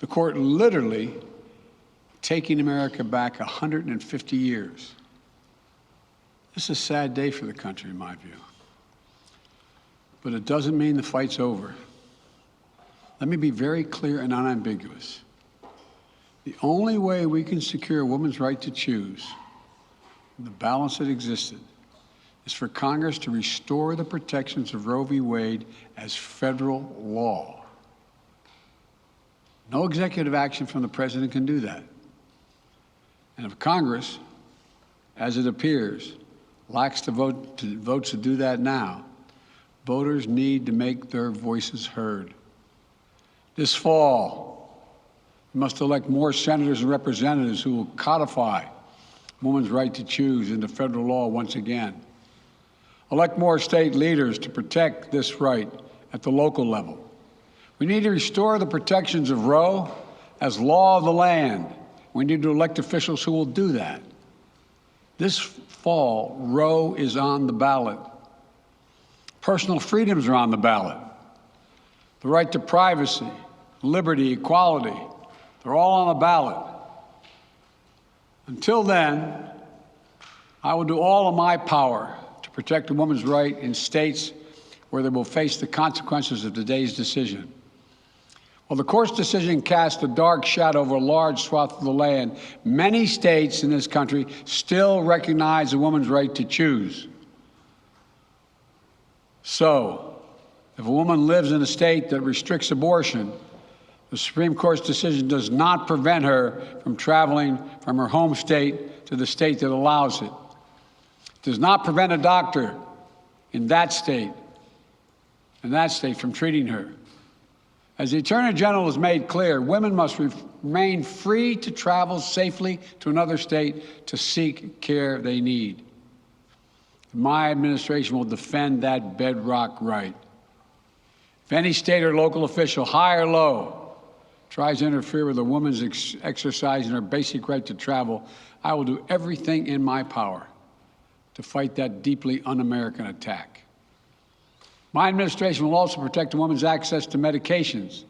The court literally taking America back 150 years. This is a sad day for the country, in my view. But it doesn't mean the fight's over. Let me be very clear and unambiguous. The only way we can secure a woman's right to choose, the balance that existed, is for Congress to restore the protections of Roe v. Wade as federal law. No executive action from the president can do that. And if Congress, as it appears, lacks the votes to do that now, voters need to make their voices heard. This fall, we must elect more senators and representatives who will codify women's right to choose into federal law once again. Elect more state leaders to protect this right at the local level. We need to restore the protections of Roe as law of the land. We need to elect officials who will do that. This fall, Roe is on the ballot. Personal freedoms are on the ballot. The right to privacy, liberty, equality, they're all on the ballot. Until then, I will do all of my power to protect a woman's right in states where they will face the consequences of today's decision. While the court's decision cast a dark shadow over a large swath of the land, many states in this country still recognize a woman's right to choose. So, if a woman lives in a state that restricts abortion, the Supreme Court's decision does not prevent her from traveling from her home state to the state that allows it. It does not prevent a doctor in that state from treating her. As the Attorney General has made clear, women must remain free to travel safely to another state to seek care they need. My administration will defend that bedrock right. If any state or local official, high or low, tries to interfere with a woman's exercising her basic right to travel, I will do everything in my power to fight that deeply un-American attack. My administration will also protect a woman's access to medications